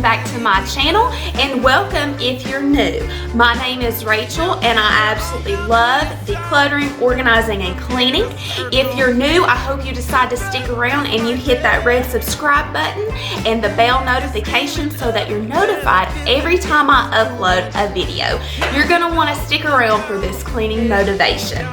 back to my channel, and welcome if you're new. My name is Rachel and I absolutely love decluttering, organizing, and cleaning. If you're new, I hope you decide to stick around and you hit that red subscribe button and the bell notification so that you're notified every time I upload a video. You're gonna want to stick around for this cleaning motivation.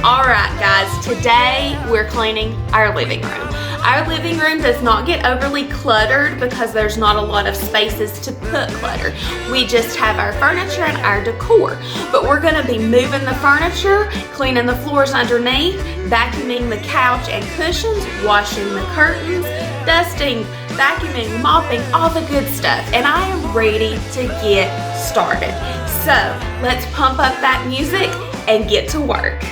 Alright guys, today we're cleaning our living room. Our living room does not get overly cluttered because there's not a lot of spaces to put clutter. We just have our furniture and our decor. But we're going to be moving the furniture, cleaning the floors underneath, vacuuming the couch and cushions, washing the curtains, dusting, vacuuming, mopping, all the good stuff. And I am ready to get started. So let's pump up that music and get to work.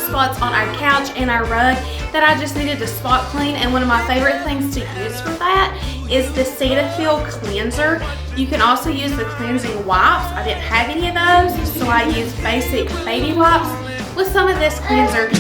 Spots on our couch and our rug that I just needed to spot clean, and one of my favorite things to use for that is the Cetaphil cleanser. You can also use the cleansing wipes. I didn't have any of those, so I used basic baby wipes with some of this cleanser.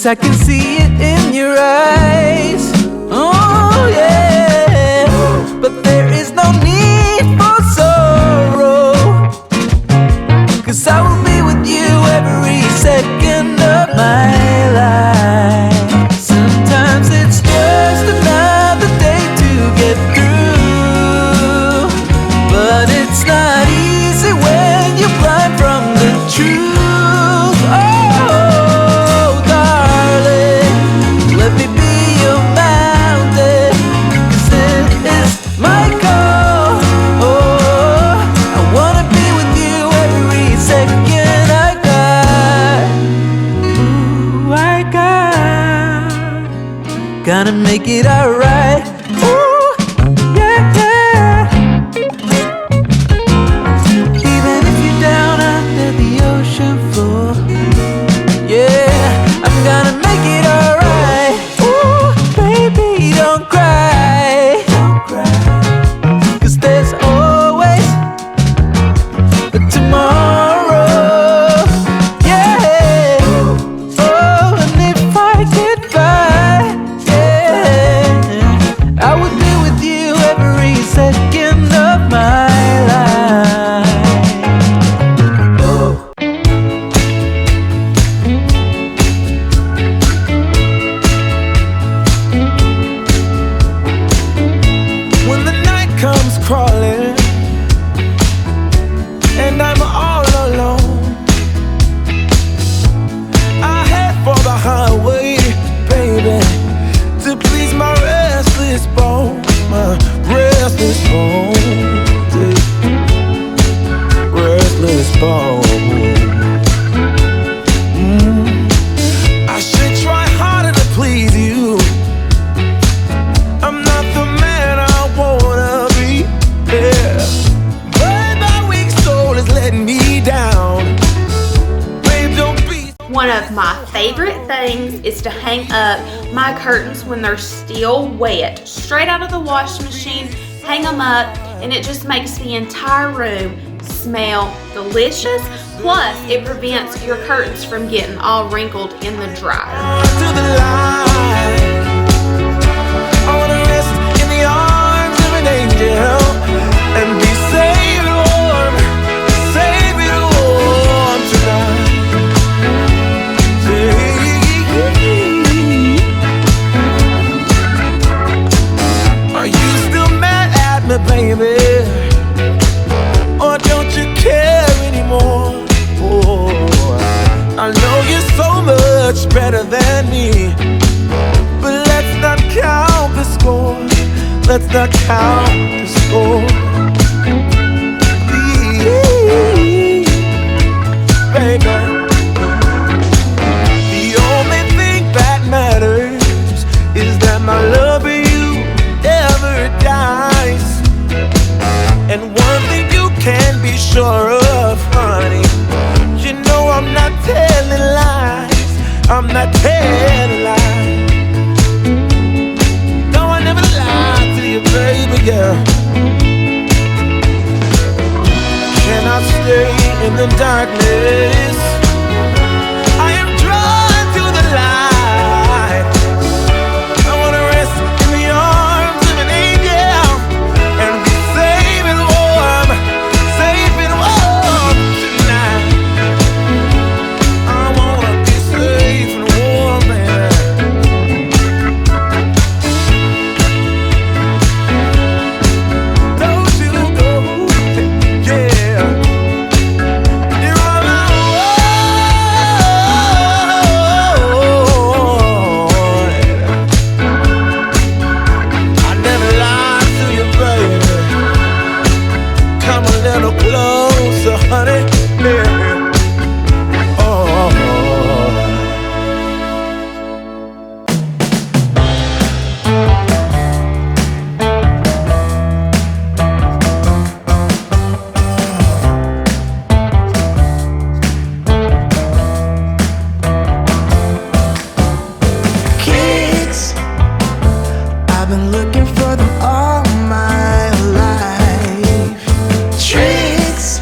I can see it in your eyes. Oh yeah. But there is no need for sorrow, 'cause I will be with you every second of my life. Sometimes it's just another day to get through, but it's not easy when you're blind from the truth. Gonna make it alright. Ooh, yeah, yeah. Even if you're down under the ocean floor, yeah, I'm gonna make it alright. Ooh, baby, don't cry. Don't cry. 'Cause there's always a tomorrow. Yeah. Oh, and if I could fly, I would favorite things is to hang up my curtains when they're still wet, straight out of the washing machine, hang them up, and it just makes the entire room smell delicious. Plus, it prevents your curtains from getting all wrinkled in the dryer. To the light. I wanna rest in the arms of an angel and be safe and warm tonight. Are you still mad at me, baby? Or don't you care anymore? Oh, I know you're so much better than me, but let's not count the score. Let's not count the score. Baby, the only thing that matters is that my love for you never dies. And one thing you can be sure of, honey, you know I'm not telling lies. I'm not telling lies. No, I never lied to you, baby girl. Can I stay in the darkness? I am drawn to the light. I wanna rest in the arms of an angel and be safe and warm tonight. I wanna be safe and warm, man. Don't you know, yeah, you're all I want. I never lied to you, baby. Come a little closer, honey. Yeah. Oh. Kids, I've been looking for them all my life. Tricks,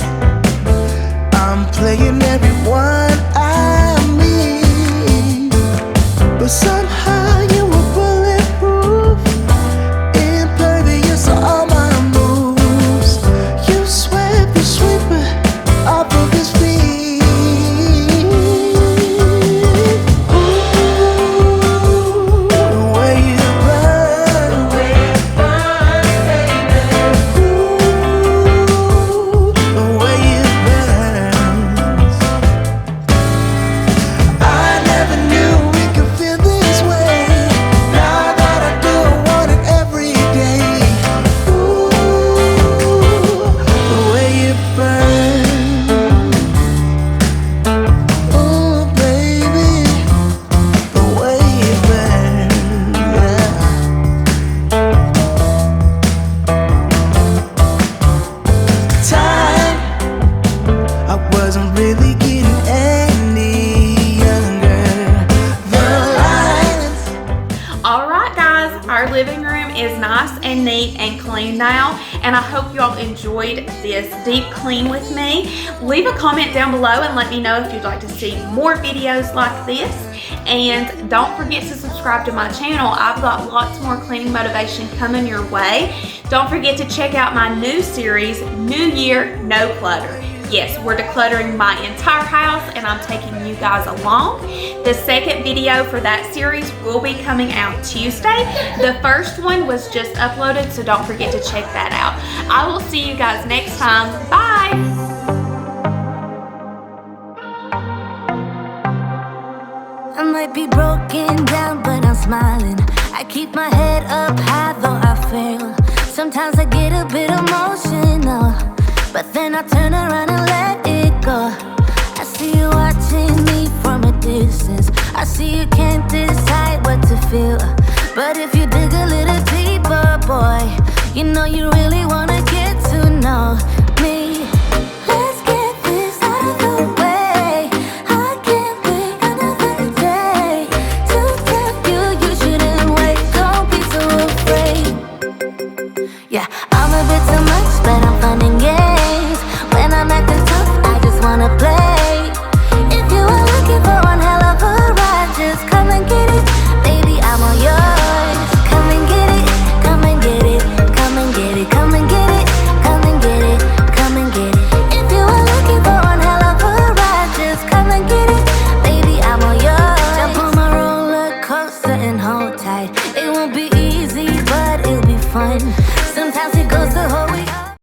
I'm playing everyone I meet, but somehow you were bulletproof, impervious to all my moves. You swept the sweeper off of his feet. Ooh, the way you burn, ooh, the way you burn. I never knew we could feel this way. Now that I do, I want it every day. Ooh, the way you burn. Ooh, baby, the way you burn. Yeah. Time, I wasn't really getting any younger. The lines. All right, guys, our living room is nice and neat and clean now, and I hope y'all enjoyed this deep clean with me. Leave a comment down below and let me know if you'd like to see more videos like this. And don't forget to subscribe to my channel. I've got lots more cleaning motivation coming your way. Don't forget to check out my new series, New Year, No Clutter. Yes, we're decluttering my entire house and I'm taking you guys along. The second video for that series will be coming out Tuesday. The first one was just uploaded, so don't forget to check that out. I will see you guys next time. Bye! I might be broken down, but I'm smiling. I keep my head up high, though I fail. Sometimes I get a bit emotional, but then I turn around and let it go. I see you watching me from a distance. I see you can't decide what to feel, but if you dig a little deeper, boy, you know you really wanna get to know me. Let's get this out of the way. I can't wait another day. Sometimes it goes the whole